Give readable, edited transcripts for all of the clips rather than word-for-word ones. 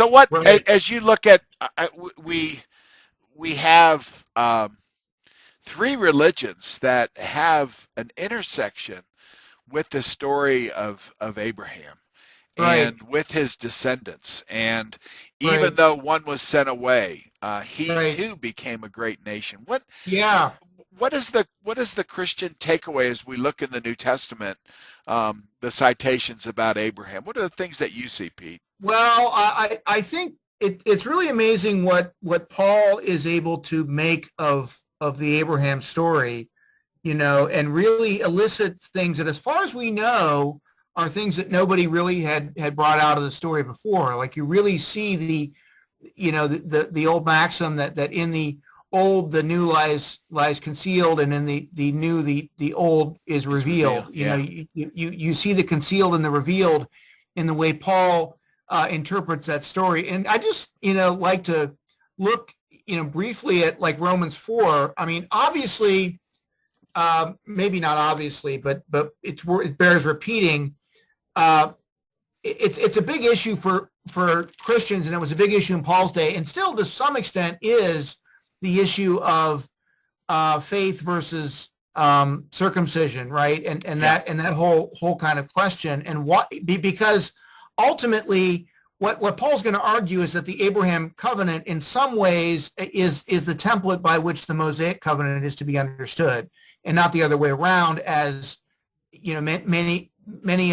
So what, Right. as you look at, we have three religions that have an intersection with the story of Abraham Right. and with his descendants. And even Right. though one was sent away, he Right. too became a great nation. Yeah. What is the Christian takeaway as we look in the New Testament, the citations about Abraham? What are the things that you see, Pete? Well, I think it's really amazing what Paul is able to make of the Abraham story, and really elicit things that, as far as we know, are things that nobody really had brought out of the story before. Like, you really see the old maxim that in the old the new lies concealed, and in the new the old is Is revealed. revealed. Yeah. You see the concealed and the revealed in the way Paul interprets that story. And I just like to look briefly at, like, Romans 4. I mean, obviously, maybe not obviously, but it bears repeating. Uh, it's a big issue for Christians, and it was a big issue in Paul's day, and still to some extent is the issue of faith versus circumcision, right? And Yeah. that whole kind of question, and what, because ultimately what Paul's going to argue is that the Abraham covenant in some ways is the template by which the Mosaic covenant is to be understood, and not the other way around, as many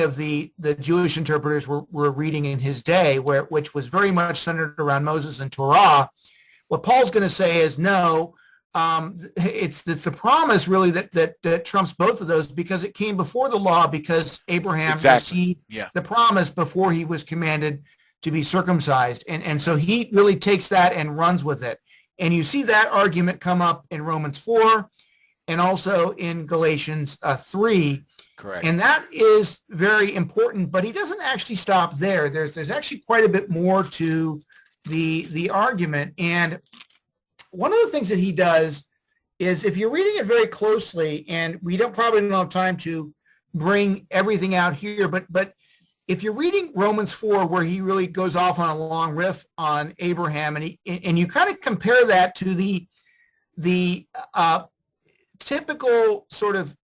of the Jewish interpreters were reading in his day, which was very much centered around Moses and Torah. What Paul's going to say is no. It's the promise really that trumps both of those, because it came before the law, because Abraham Exactly. received Yeah. the promise before he was commanded to be circumcised, and so he really takes that and runs with it. And you see that argument come up in Romans 4 and also in Galatians 3. Correct. And that is very important, but he doesn't actually stop there. There's actually quite a bit more to the argument. And one of the things that he does is, if you're reading it very closely, and we probably don't have time to bring everything out here, but if you're reading Romans 4, where he really goes off on a long riff on Abraham, and you kind of compare that to the typical sort of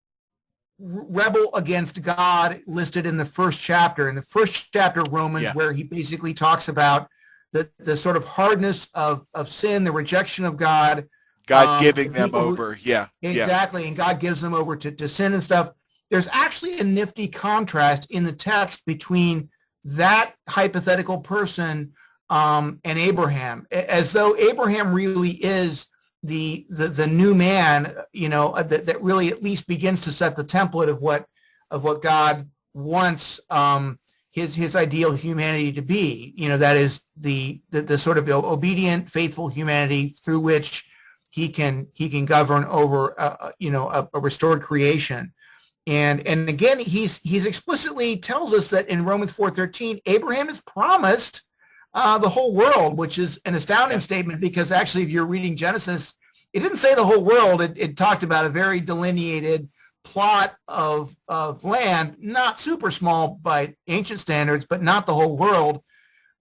rebel against God listed in the first chapter. In the first chapter of Romans, Yeah. where he basically talks about the sort of hardness of sin, the rejection of God, God giving the them people who over. Yeah. Yeah. exactly, and God gives them over to sin and stuff. There's actually a nifty contrast in the text between that hypothetical person and Abraham, as though Abraham really is the new man, that really at least begins to set the template of what God wants his ideal humanity to be. That is the sort of obedient, faithful humanity through which he can govern over a restored creation. And again, he's explicitly tells us that in Romans 4:13, Abraham is promised the whole world, which is an astounding Yeah. statement, because actually, if you're reading Genesis, it didn't say the whole world. It talked about a very delineated plot of land, not super small by ancient standards, but not the whole world.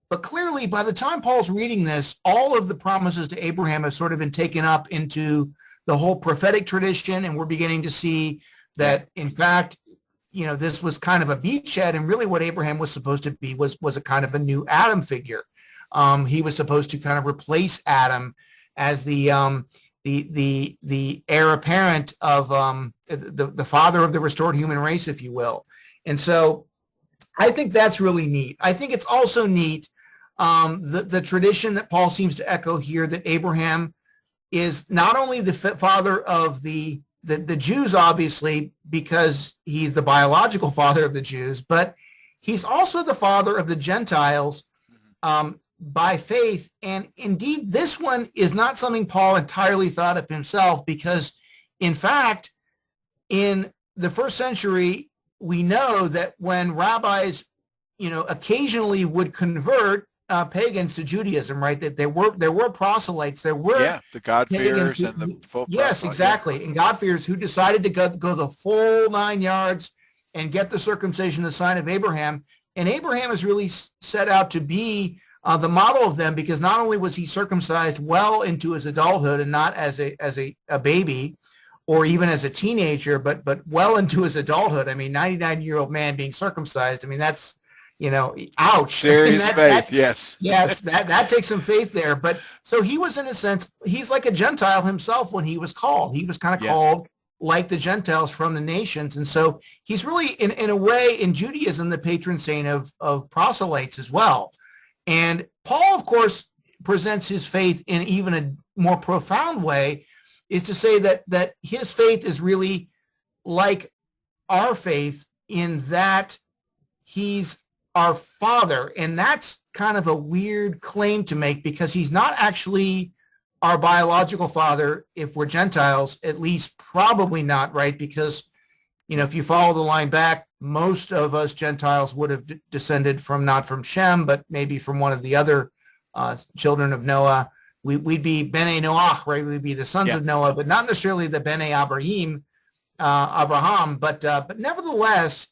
But clearly, by the time Paul's reading this, all of the promises to Abraham have sort of been taken up into the whole prophetic tradition, and we're beginning to see Yeah. that, in fact, this was kind of a beachhead, and really what Abraham was supposed to be was a kind of a new Adam figure. He was supposed to kind of replace Adam as the heir apparent of the father of the restored human race, if you will. And so I think that's really neat. I think it's also neat, the tradition that Paul seems to echo here, that Abraham is not only the father of the Jews, obviously, because he's the biological father of the Jews, but he's also the father of the Gentiles by faith. And indeed, this one is not something Paul entirely thought of himself, because, in fact, in the first century, we know that when rabbis, occasionally would convert pagans to Judaism, right? That there were proselytes, there were Yeah. The God-fearers pagans and the full yes, proselyte. Yeah. exactly, and God-fearers who decided to go the full 9 yards and get the circumcision, the sign of Abraham. And Abraham is really set out to be the model of them, because not only was he circumcised well into his adulthood and not as a baby or even as a teenager, but well into his adulthood. I mean, 99-year-old man being circumcised. I mean, that's, ouch. Serious faith, yes. Yes, that takes some faith there. But so he was, in a sense, he's like a Gentile himself when he was called. He was kind of called like the Gentiles from the nations. And so he's really, in a way, in Judaism, the patron saint of proselytes as well. And Paul, of course, presents his faith in even a more profound way, is to say that his faith is really like our faith in that he's our father. And that's kind of a weird claim to make, because he's not actually our biological father if we're Gentiles, at least probably not, right? Because, if you follow the line back, most of us Gentiles would have descended not from Shem, but maybe from one of the other children of Noah. We'd be B'nai Noach, right? We'd be the sons of Noah, but not necessarily the B'nai Abraham. But nevertheless,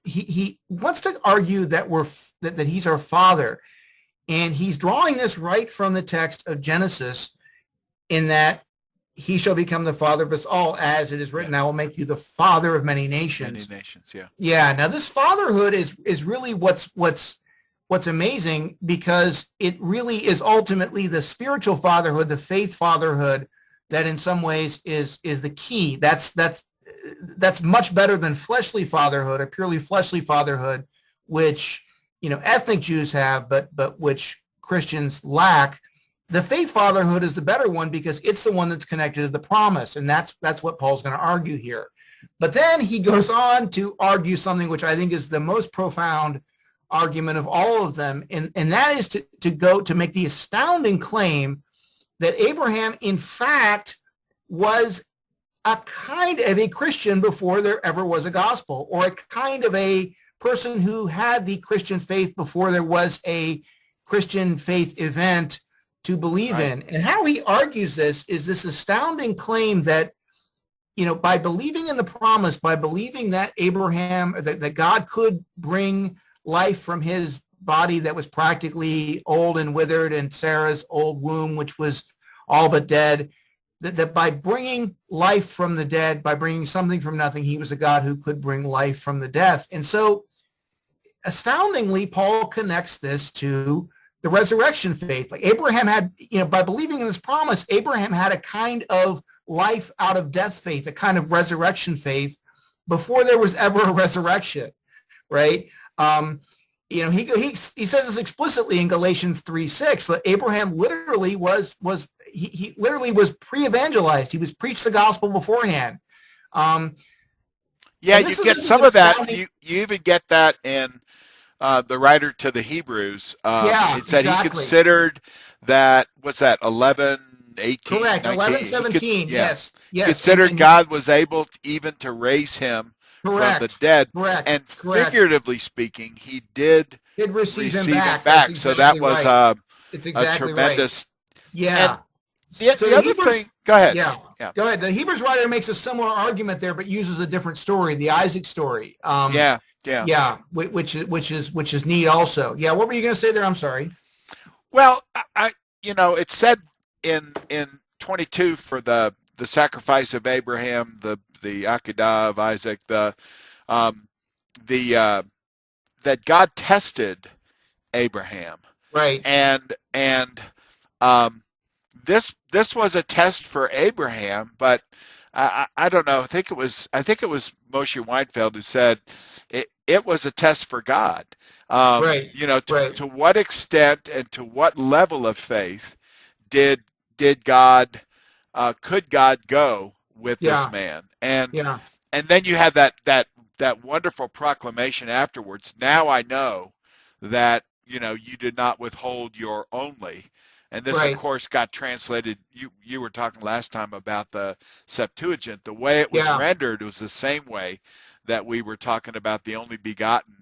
he wants to argue that that he's our father. And he's drawing this right from the text of Genesis, in that he shall become the father of us all, as it is written, I will make you the father of many nations. Many nations, yeah. Yeah. Now this fatherhood is really what's amazing, because it really is ultimately the spiritual fatherhood, the faith fatherhood, that in some ways is the key. That's much better than fleshly fatherhood, a purely fleshly fatherhood, which ethnic Jews have, but which Christians lack. The faith fatherhood is the better one, because it's the one that's connected to the promise. And that's what Paul's going to argue here. But then he goes on to argue something which I think is the most profound argument of all of them. And that is to make the astounding claim that Abraham, in fact, was a kind of a Christian before there ever was a gospel, or a kind of a person who had the Christian faith before there was a Christian faith event to believe in. And how he argues this is this astounding claim that, by believing in the promise, by believing that Abraham, that God could bring life from his body that was practically old and withered, and Sarah's old womb, which was all but dead, that by bringing life from the dead, by bringing something from nothing, he was a God who could bring life from the death. And so astoundingly, Paul connects this to the resurrection faith. Like Abraham had, by believing in this promise, Abraham had a kind of life out of death faith, a kind of resurrection faith before there was ever a resurrection, right? He says this explicitly in Galatians 3:6, that Abraham literally was he literally was pre-evangelized. He was preached the gospel beforehand. You get some of that. You even get that in the writer to the Hebrews. It said he considered that, what's that, 11, 18, correct, 19, 11, 17, yes. Considered God was able even to raise him from the dead. And figuratively speaking, he did receive him back. So that was a tremendous... Yeah. The other thing, go ahead. Yeah. Go ahead. The Hebrews writer makes a similar argument there, but uses a different story, the Isaac story. Which is neat also. Yeah. What were you going to say there? I'm sorry. Well, it said in 22 for the sacrifice of Abraham, the Akedah of Isaac, that God tested Abraham. Right. And this was a test for Abraham, but I don't know. I think it was Moshe Weinfeld who said it was a test for God. To what extent and to what level of faith did God could God go with this man? And then you have that wonderful proclamation afterwards. Now I know that you did not withhold your only. And this, of course, got translated. You were talking last time about the Septuagint. The way it was rendered was the same way that we were talking about the only begotten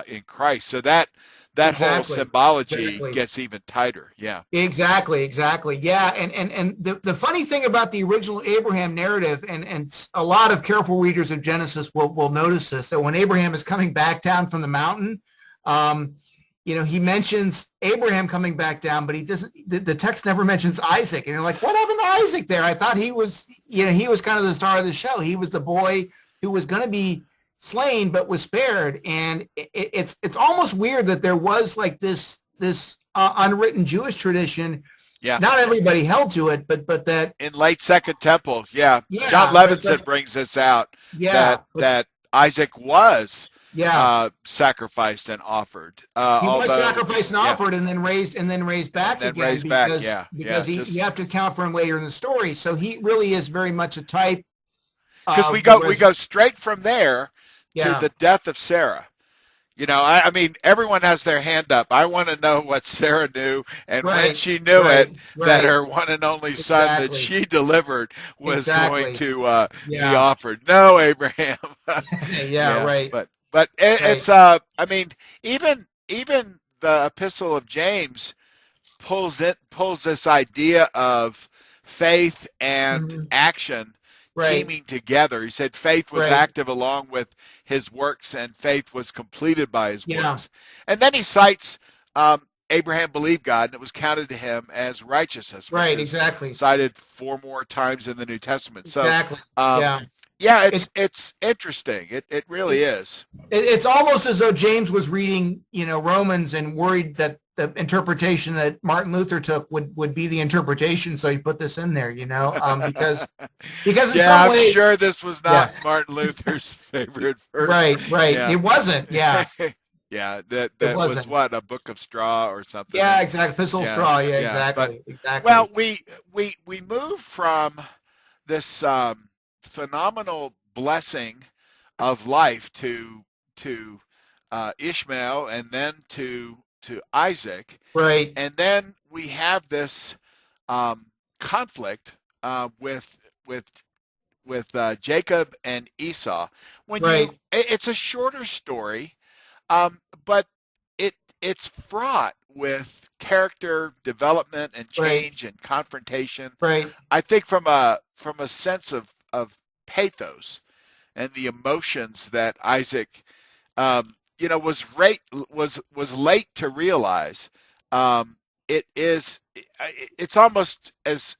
in Christ. So that whole symbology gets even tighter. Yeah. Exactly. Yeah. And the funny thing about the original Abraham narrative, and a lot of careful readers of Genesis will notice this, that when Abraham is coming back down from the mountain, he mentions Abraham coming back down, but he doesn't, the text never mentions Isaac. And you're like, what happened to Isaac there? I thought he was, he was kind of the star of the show. He was the boy who was going to be slain, but was spared. And it's almost weird that there was like this unwritten Jewish tradition. Yeah. Not everybody held to it, but that in late Second Temple, John Levinson brings this out. That Isaac was sacrificed and offered. He was sacrificed and offered, and then raised back again. Because you have to account for him later in the story. So he really is very much a type. Because we go straight from there to the death of Sarah. I mean, everyone has their hand up. I want to know what Sarah knew, and when she knew that her one and only son that she delivered was going to be offered. No, Abraham. Right. But it's I mean, even the Epistle of James pulls this idea of faith and action teaming together. He said faith was active along with his works, and faith was completed by his works. And then he cites Abraham believed God, and it was counted to him as righteousness. Right, exactly. Cited 4 more times in the New Testament. So, it's interesting. It really is. It's almost as though James was reading, Romans and worried that the interpretation that Martin Luther took would be the interpretation. So he put this in there, because in some way, I'm sure this was not Martin Luther's favorite verse. Right. Yeah. It wasn't. Yeah. That was what, a book of straw or something. Yeah, exactly. Epistle of straw. Yeah, exactly. Exactly. Well, we move from this phenomenal blessing of life to Ishmael, and then to Isaac, right? And then we have this conflict with Jacob and Esau. It's a shorter story, but it's fraught with character development and change and confrontation. Right. I think from a sense of pathos and the emotions that Isaac was late to realize. It's almost as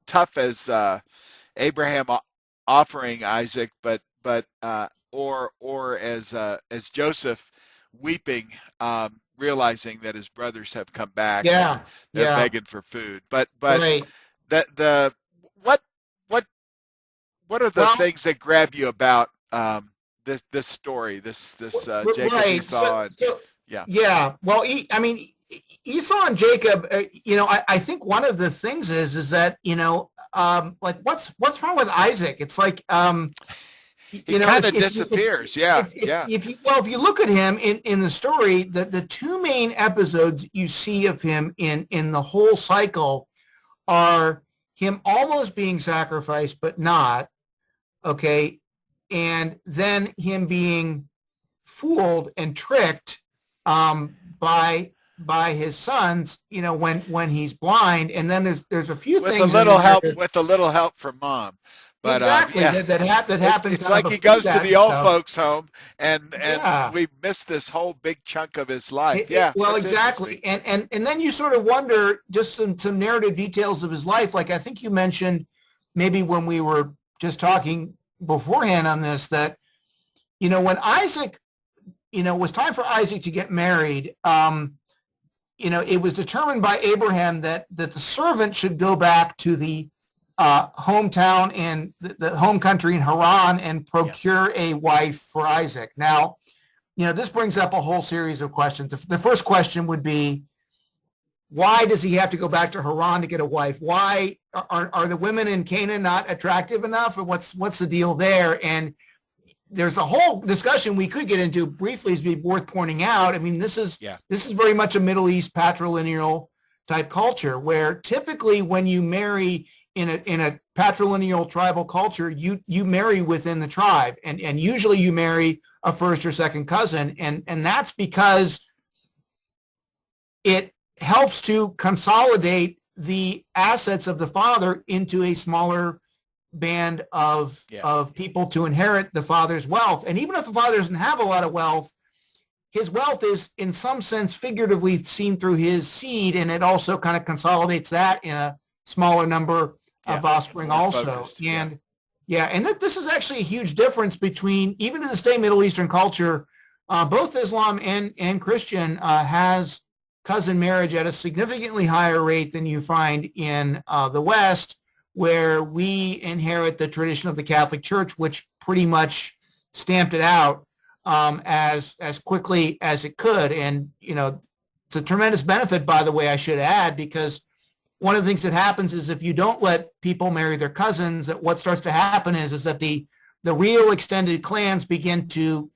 tough as Abraham offering Isaac, but as Joseph weeping, realizing that his brothers have come back. They're begging for food. But what are the things that grab you about this story, this Jacob, Esau, Well, Esau and Jacob, I think one of the things is that like what's wrong with Isaac? It's like he kind of disappears. If you look at him in the story, the 2 main episodes you see of him in the whole cycle are him almost being sacrificed but not, okay, and then him being fooled and tricked by his sons, when he's blind, and then there's a few things with a little help from mom. But, exactly, that happens. It's like he goes to the old folks' home, and we've missed this whole big chunk of his life. Exactly, and then you sort of wonder just some narrative details of his life. Like I think you mentioned maybe when we were just talking beforehand on this, that when Isaac, was time for Isaac to get married, it was determined by Abraham that the servant should go back to the hometown and the home country in Haran and procure a wife for Isaac. Now, this brings up a whole series of questions. The first question would be, why does he have to go back to Haran to get a wife? Why are the women in Canaan not attractive enough? Or what's the deal there? And there's a whole discussion we could get into briefly, is be worth pointing out. I mean, this is very much a Middle East patrilineal type culture, where typically when you marry in a patrilineal tribal culture, you marry within the tribe, and usually you marry a first or second cousin, and that's because it helps to consolidate the assets of the father into a smaller band of people to inherit the father's wealth. And even if the father doesn't have a lot of wealth, his wealth is in some sense figuratively seen through his seed, and it also kind of consolidates that in a smaller number of offspring also. Focused, and and this is actually a huge difference between, even in the same Middle Eastern culture, both Islam and Christian has cousin marriage at a significantly higher rate than you find in the West, where we inherit the tradition of the Catholic Church, which pretty much stamped it out as quickly as it could. And, it's a tremendous benefit, by the way, I should add, because one of the things that happens is if you don't let people marry their cousins, that what starts to happen is that the real extended clans begin to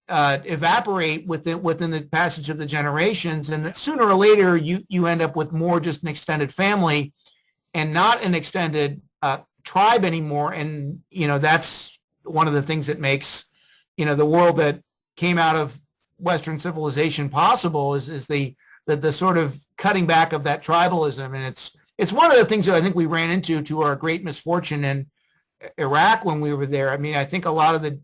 evaporate within the passage of the generations, and that sooner or later you end up with more just an extended family and not an extended tribe anymore. And that's one of the things that makes the world that came out of Western civilization possible is the sort of cutting back of that tribalism. And it's one of the things that I think we ran into to our great misfortune in Iraq when we were there. I mean, I think a lot of the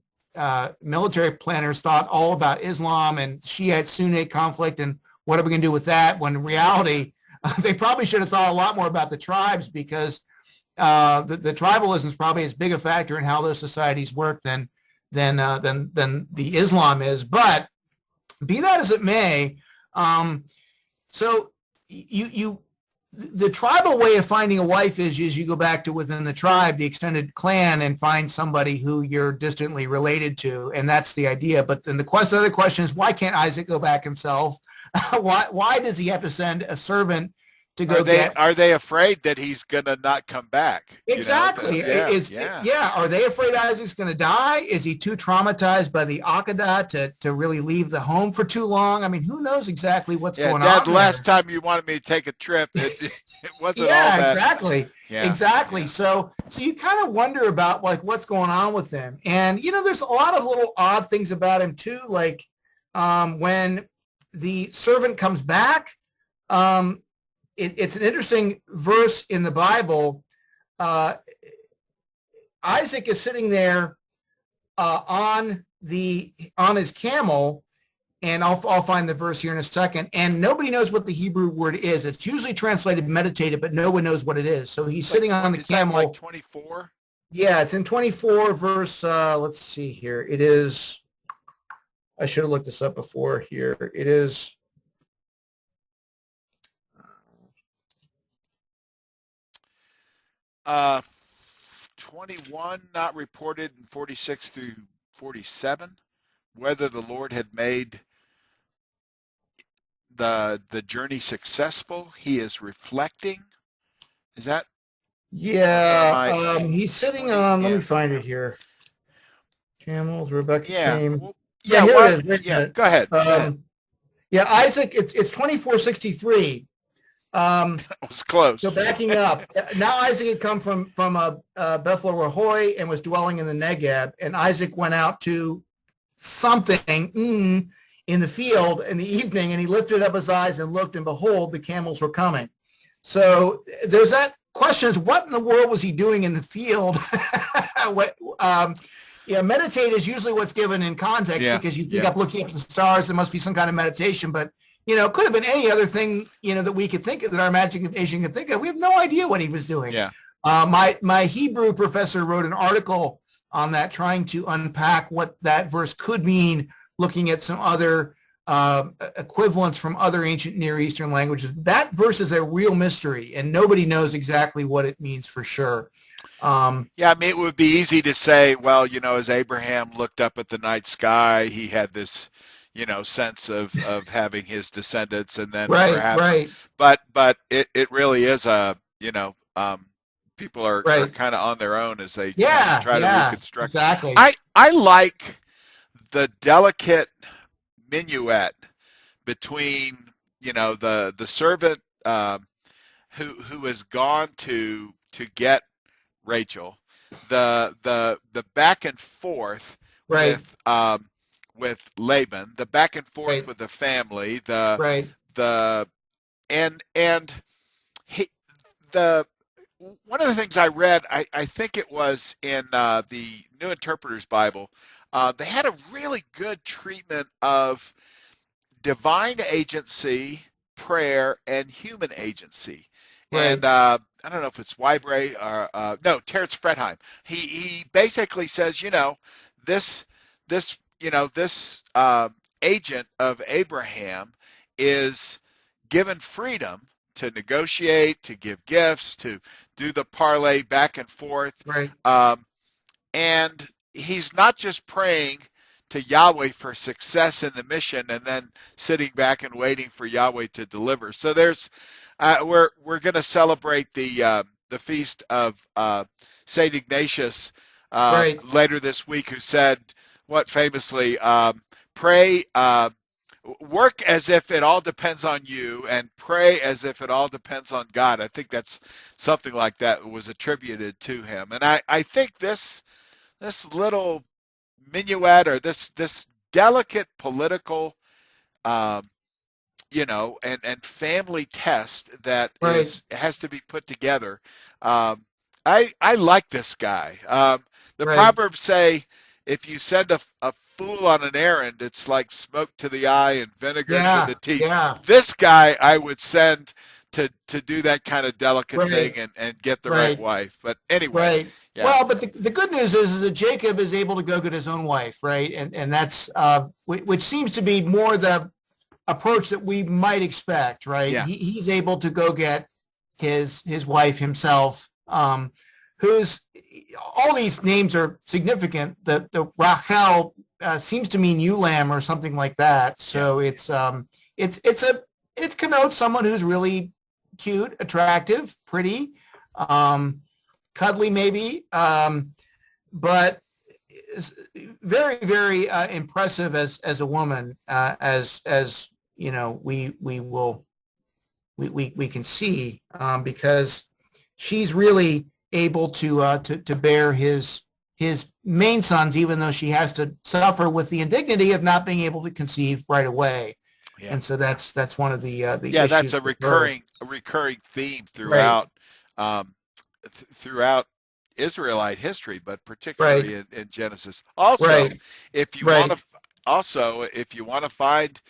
military planners thought all about Islam and Shiite Sunnite conflict and what are we going to do with that, when in reality they probably should have thought a lot more about the tribes, because the tribalism is probably as big a factor in how those societies work than the Islam is. But be that as it may, so the tribal way of finding a wife is you go back to within the tribe, the extended clan, and find somebody who you're distantly related to, and that's the idea. But then the other question is, why can't Isaac go back himself? Why does he have to send a servant to go Are they afraid that he's gonna not come back? Exactly. Are they afraid Isaac's gonna die? Is he too traumatized by the Akedah to really leave the home for too long? I mean, who knows exactly what's going on? Dad, last time you wanted me to take a trip, it wasn't all that. Exactly. Yeah, exactly. Yeah. So you kind of wonder about like what's going on with him. And there's a lot of little odd things about him too, like when the servant comes back, it's an interesting verse in the Bible. Isaac is sitting there on his camel, and I'll find the verse here in a second. And nobody knows what the Hebrew word is. It's usually translated meditated, but no one knows what it is. So he's sitting on the camel. Like 24? Yeah, it's in 24 verse. Let's see here. It is. I should have looked this up before here. It is. 21, not reported in 46 through 47, whether the Lord had made the journey successful. He is reflecting. Is that? Yeah, he's sitting on. Let me find it here. Camels, Rebecca came. Well, here it is. Go ahead. Yeah, Isaac. It's 2463. That was close. So backing up, now Isaac had come from Bethel Rahoy and was dwelling in the Negeb, and Isaac went out to something in the field in the evening, and he lifted up his eyes and looked, and behold, the camels were coming. So there's that question: is what in the world was he doing in the field? Meditate is usually what's given in context because you think up looking up the stars. There must be some kind of meditation, but it could have been any other thing, that we could think of, that our imagination could think of. We have no idea what he was doing. Yeah. My Hebrew professor wrote an article on that, trying to unpack what that verse could mean, looking at some other equivalents from other ancient Near Eastern languages. That verse is a real mystery, and nobody knows exactly what it means for sure. It would be easy to say, well, as Abraham looked up at the night sky, he had this sense of having his descendants, and then perhaps, but it really is people are kind of on their own as they try to reconstruct. Exactly. I like the delicate minuet between, the servant who has gone to get Rachel, the back and forth with Laban, the back and forth with the family, one of the things I read, I think it was in the New Interpreter's Bible, they had a really good treatment of divine agency, prayer, and human agency. And Right. I don't know if it's Wybray or no, Terence Fretheim. He basically says, this this agent of Abraham is given freedom to negotiate, to give gifts, to do the parlay back and forth. Right. And he's not just praying to Yahweh for success in the mission and then sitting back and waiting for Yahweh to deliver. So there's we're going to celebrate the feast of Saint Ignatius Right. later this week, who said what famously, pray, work as if it all depends on you, and pray as if it all depends on God. I think that's something like that was attributed to him. And I think this little minuet, or this delicate political and family test that Right. has to be put together. I like this guy. The Right. Proverbs say, if you send a fool on an errand, it's like smoke to the eye and vinegar to Yeah. the teeth. Yeah. This guy I would send to do that kind of delicate thing Right. and get the right Right. wife. But anyway, Right. yeah, Well, but the good news is that Jacob is able to go get his own wife, right? And that's which seems to be more the approach that we might expect, right? yeah, He's able to go get his wife himself, who's all these names are significant. The Rachel seems to mean ewe lamb or something like that. So yeah, it connotes someone who's really cute, attractive, pretty, cuddly maybe, but very, very impressive as a woman, as we can see, because she's really able to bear his main sons, even though she has to suffer with the indignity of not being able to conceive right away. yeah. And so that's one of the Yeah, that's issues a with her. recurring theme Right. throughout Israelite history, but Right. particularly in Genesis. Also, Right. if you want Right. to, if you want to find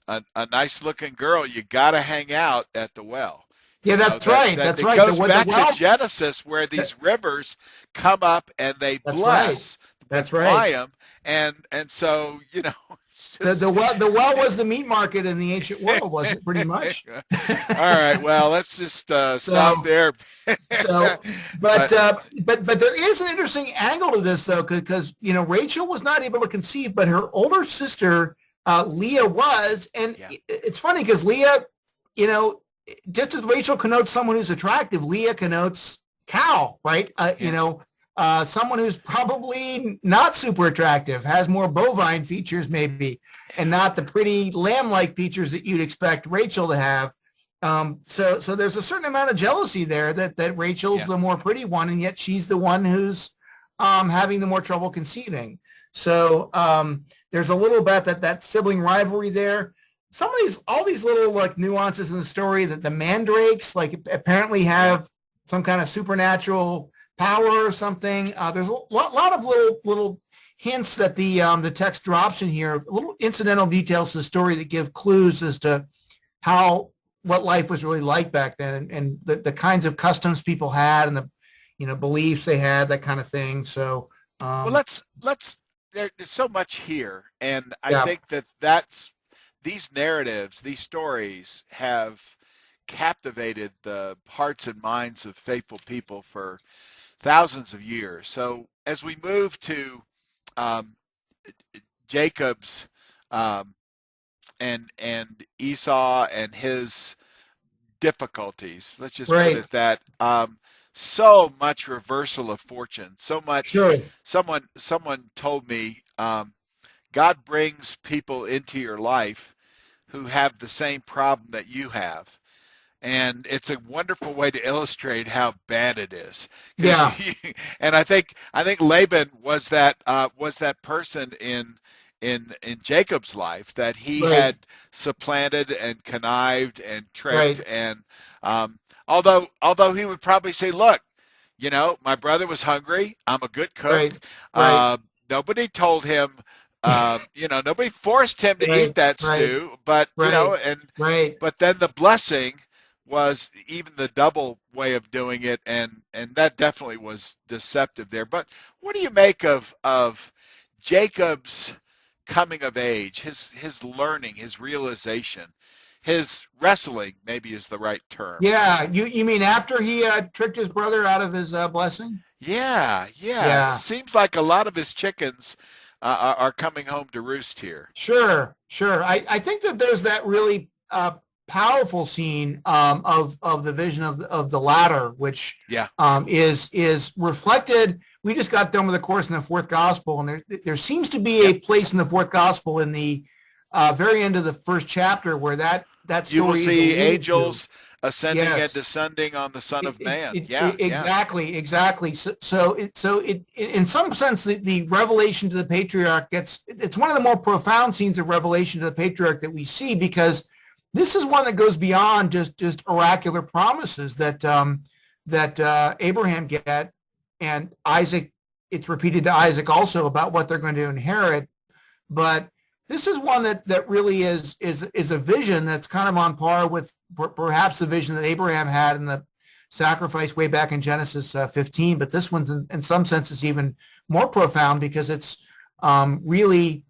a nice looking girl, you got to hang out at the well. Yeah, that's right. That That's it right. goes The back to well. Genesis, where these rivers come up and they That's right. bless with That's right. Mayim, and so it's The just, well was the meat market in the ancient world, wasn't it? Pretty much. all right, well, let's just stop So there. so, But but there is an interesting angle to this though, because Rachel was not able to conceive, but her older sister Leah was, and yeah, it's funny because Leah, just as Rachel connotes someone who's attractive, Leah connotes cow, right? yeah, Someone who's probably not super attractive, has more bovine features maybe, and not the pretty lamb-like features that you'd expect Rachel to have. So there's a certain amount of jealousy there that Rachel's yeah, the more pretty one, and yet she's the one who's having the more trouble conceiving. So there's a little bit that sibling rivalry there. All these little like nuances in the story, that the mandrakes like apparently yeah, have some kind of supernatural power or something. There's a lot of little hints that the text drops in here, little incidental details to the story that give clues as to what life was really like back then, and the kinds of customs people had, and the beliefs they had, that kind of thing. So well, let's there's so much here, and I yeah. think that's these narratives, these stories have captivated the hearts and minds of faithful people for thousands of years. So as we move to um, Jacob's and Esau and his difficulties, let's just put Right. it that, so much reversal of fortune, so much. Sure. Someone told me, God brings people into your life who have the same problem that you have. And it's a wonderful way to illustrate how bad it is. Yeah. And I think Laban was that person in Jacob's life, that he Right. had supplanted and connived and tricked. Right. And although he would probably say, look, my brother was hungry. I'm a good cook. Right. Right. Nobody told him Nobody forced him to eat that stew, but but then the blessing was even the double way of doing it, and that definitely was deceptive there. But what do you make of Jacob's coming of age, his learning, his realization, his wrestling, maybe is the right term? Yeah, you mean after he tricked his brother out of his blessing? Yeah. Seems like a lot of his chickens are coming home to roost here. Sure. I think that there's that really powerful scene of the vision of the ladder, which is reflected. We just got done with a course in the fourth gospel, and there seems to be a place in the fourth gospel in the very end of the first chapter where that story you will see is angels ascending and descending on the Son of Man. Exactly. So it in some sense the revelation to the patriarch it's one of the more profound scenes of revelation to the patriarch that we see, because this is one that goes beyond just oracular promises that Abraham get, and Isaac. It's repeated to Isaac also about what they're going to inherit, but this is one that really is a vision that's kind of on par with perhaps the vision that Abraham had in the sacrifice way back in Genesis 15. But this one's in some senses even more profound, because it's really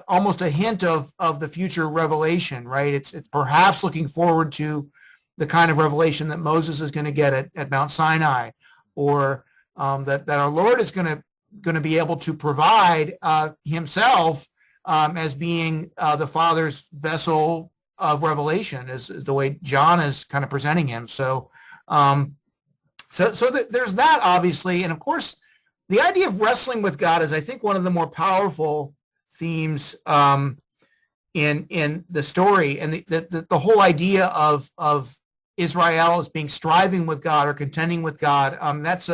almost a hint of the future revelation, right? It's perhaps looking forward to the kind of revelation that Moses is going to get at Mount Sinai, or that our Lord is going to be able to provide himself as being the Father's vessel of revelation, is the way John is kind of presenting him. So there's that, obviously. And of course, the idea of wrestling with God is, I think, one of the more powerful themes in the story, and the whole idea of Israel as being striving with God or contending with God. That's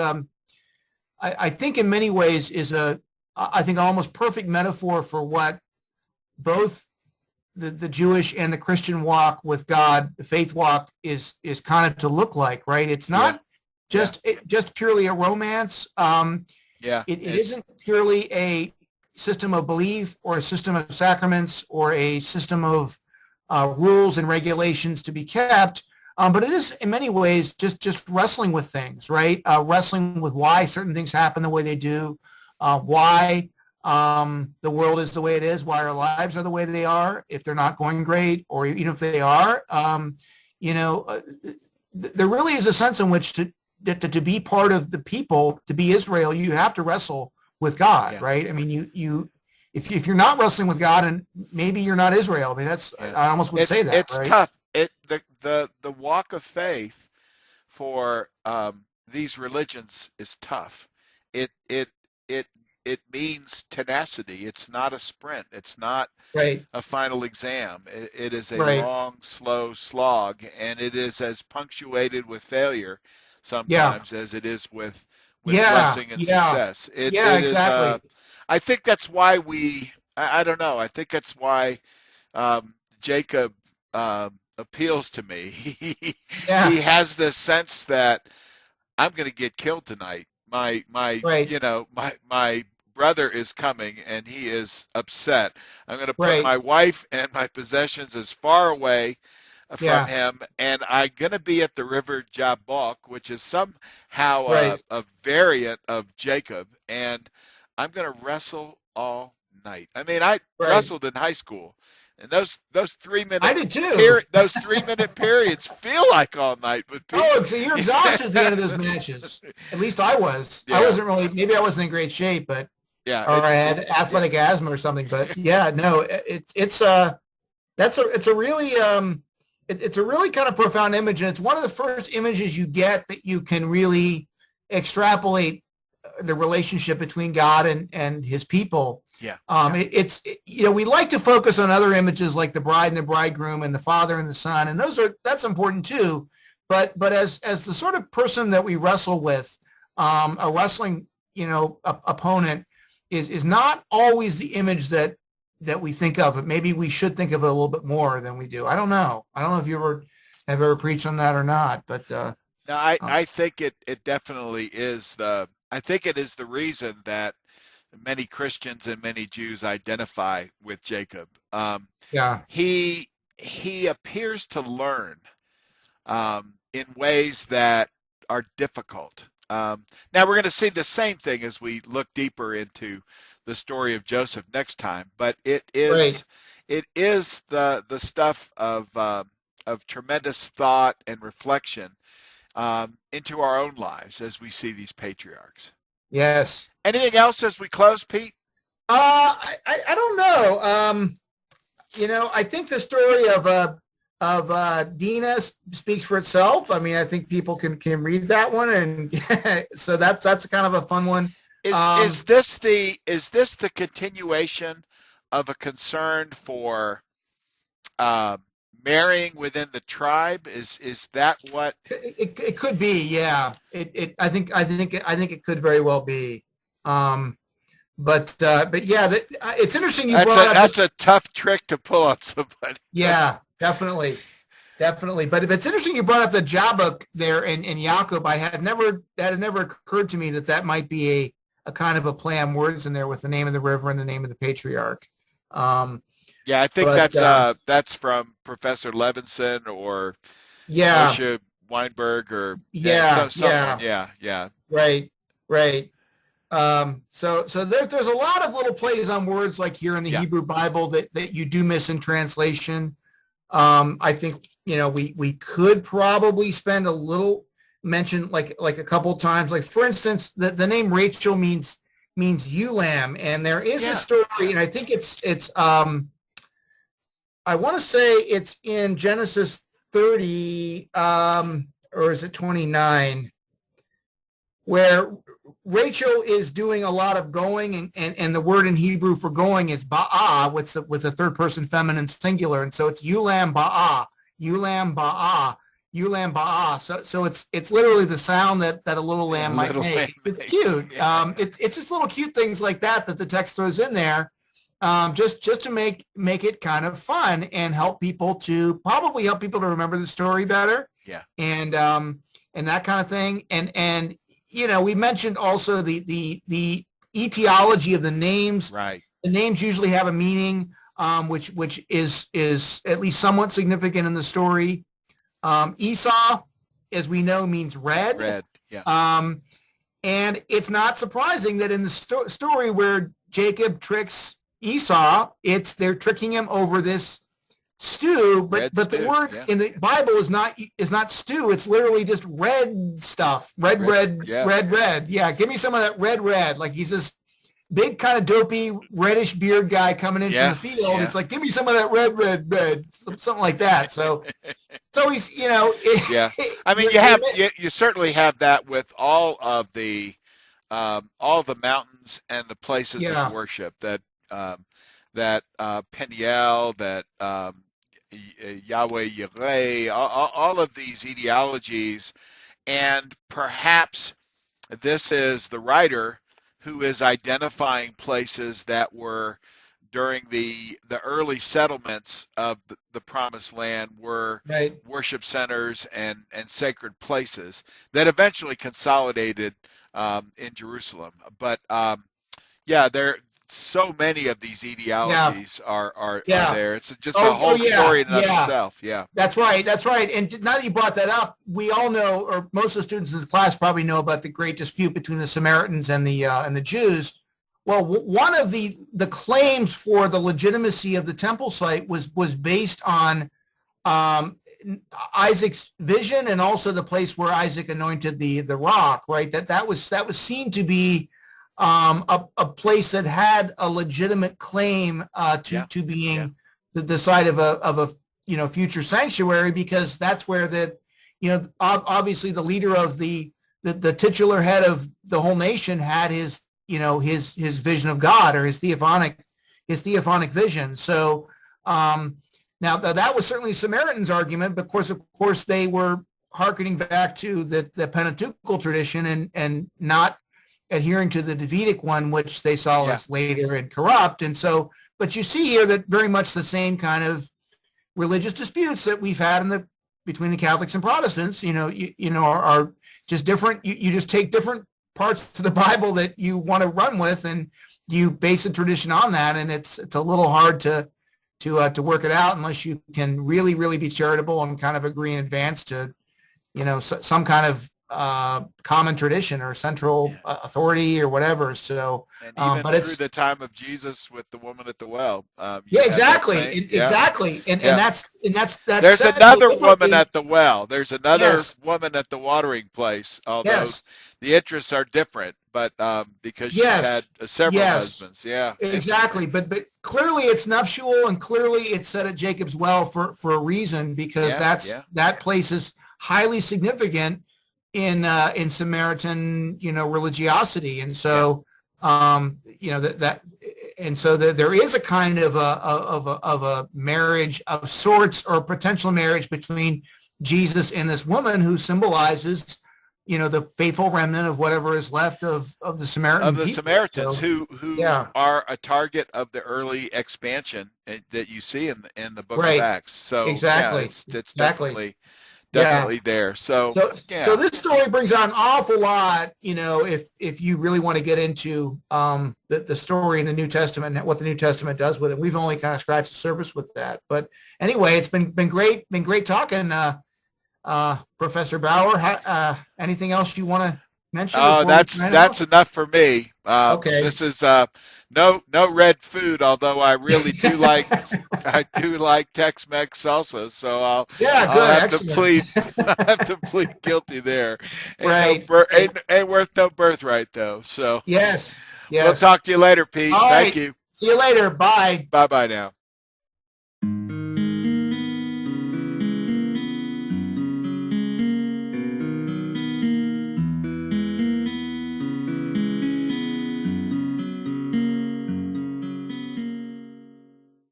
I think in many ways is I think almost perfect metaphor for what both the Jewish and the Christian walk with God, the faith walk, is kind of to look like, right? It's not just purely a romance. It isn't purely a system of belief or a system of sacraments or a system of rules and regulations to be kept. But it is in many ways just wrestling with things, right? Wrestling with why certain things happen the way they do, why the world is the way it is, why our lives are the way they are, if they're not going great, or even if they are. There really is a sense in which to be part of the people, to be Israel, you have to wrestle with God, right? I mean, if you're not wrestling with God, and maybe you're not Israel. I mean, I almost would say that. It's right? tough. The walk of faith for these religions is tough. It means tenacity. It's not a sprint. It's not a final exam. It is a long, slow slog, and it is as punctuated with failure sometimes as it is with blessing and success. It exactly. is. I think that's why I don't know. I think that's why Jacob appeals to me. He has this sense that I'm going to get killed tonight. My brother is coming and he is upset. I'm going to put my wife and my possessions as far away from him, and I'm going to be at the river Jabbok, which is somehow a variant of Jacob, and I'm going to wrestle all night. I mean, I wrestled in high school, and those 3 minute I did too. Those 3 minute periods feel like all night. But so you're exhausted at the end of those matches. At least I was. I wasn't really. Maybe I wasn't in great shape, but or I had athletic asthma or something. But it's a really kind of profound image, and it's one of the first images you get that you can really extrapolate the relationship between God and his people. We like to focus on other images like the bride and the bridegroom and the father and the son, and that's important too. But as the sort of person that we wrestle with, a wrestling opponent is not always the image that we think of it. Maybe we should think of it a little bit more than we do. I don't know if you have ever preached on that or not, but no, I think it definitely is I think it is the reason that many Christians and many Jews identify with Jacob. Yeah. He appears to learn in ways that are difficult. Now we're going to see the same thing as we look deeper into the story of Joseph next time, but it is the stuff of tremendous thought and reflection into our own lives as we see these patriarchs. Yes. Anything else as we close, Pete? I don't know. I think the story of Dina speaks for itself. I mean, I think people can read that one, and so that's kind of a fun one. Is this the continuation of a concern for marrying within the tribe? Is that what it could be? Yeah. I think it could very well be. But yeah, it's interesting you brought up. That's a tough trick to pull on somebody. Yeah, definitely. But it's interesting you brought up the Jabbok there in Yaakov. That had never occurred to me that might be a kind of a play on words in there with the name of the river and the name of the patriarch. Yeah, I think that's from Professor Levinson or Moshe Weinberg or someone. Yeah. Right. So there's a lot of little plays on words like here in the Hebrew Bible that you do miss in translation. I think we could probably spend a little mention like a couple times. Like for instance, the name Rachel means ewe lamb, and there is a story, and I think it's I want to say it's in Genesis 30 or is it 29 where Rachel is doing a lot of going, and the word in Hebrew for going is ba'ah with a third person feminine singular, and so it's yulam ba'ah. So it's literally the sound that a little lamb might make. It's cute. It's just little cute things like that the text throws in there, just to make it kind of fun and help people to remember the story better. Yeah. And that kind of thing. And we mentioned also the etiology of the names. Right. The names usually have a meaning, which is at least somewhat significant in the story. Esau, as we know, means red. Red. Yeah. And it's not surprising that in the story where Jacob tricks Esau, they're tricking him over this stew, but the word in the Bible is not stew. It's literally just red stuff. Red. Yeah, give me some of that red. Like he's this big kind of dopey reddish beard guy coming in from the field. Yeah. It's like, give me some of that red, something like that. So he's yeah. I mean, you certainly have that with all the mountains and the places of worship that Peniel, that Yahweh Yireh, all of these etiologies, and perhaps this is the writer who is identifying places that were during the early settlements of the Promised Land were worship centers and sacred places that eventually consolidated in Jerusalem. But there so many of these etiologies are there. It's just a whole story in and of itself. Yeah. That's right. And now that you brought that up, we all know, or most of the students in this class probably know about the great dispute between the Samaritans and the Jews. Well, one of the claims for the legitimacy of the temple site was based on Isaac's vision, and also the place where Isaac anointed the rock, right? That was seen to be a place that had a legitimate claim to being the site of a future sanctuary, because that's where obviously the leader of the titular head of the whole nation had his vision of God, or his theophanic vision. So now that was certainly Samaritan's argument, but of course they were hearkening back to the Pentateuchal tradition and not adhering to the Davidic one, which they saw as later and corrupt. And so, but you see here that very much the same kind of religious disputes that we've had between the Catholics and Protestants, are just different. You just take different parts of the Bible that you want to run with, and you base a tradition on that, and it's a little hard to work it out unless you can really, really be charitable and kind of agree in advance to, some kind of common tradition or central authority or whatever. So, and even but through the time of Jesus with the woman at the well. Exactly. And that's there's another woman at the well. There's another woman at the watering place, although the interests are different, but because she's had several husbands. Yeah, exactly. But clearly it's nuptial, and clearly it's set at Jacob's well for a reason, because that place is highly significant in Samaritan, religiosity. And so, and so there is a kind of a marriage of sorts, or potential marriage, between Jesus and this woman, who symbolizes, the faithful remnant of whatever is left of the Samaritans, who are a target of the early expansion that you see in the book of Acts. So it's definitely there. So this story brings out an awful lot, if you really want to get into the story in the New Testament and what the New Testament does with it. We've only kind of scratched the surface with that. But anyway, it's been great talking, Professor Bauer. Anything else you want to mention? Oh, that's enough for me. Okay. This is no red food, although I really do like Tex-Mex salsa. So I'll have to plead guilty there. Ain't worth no birthright though. So yes. We'll talk to you later, Pete. Thank you. See you later. Bye. Bye now.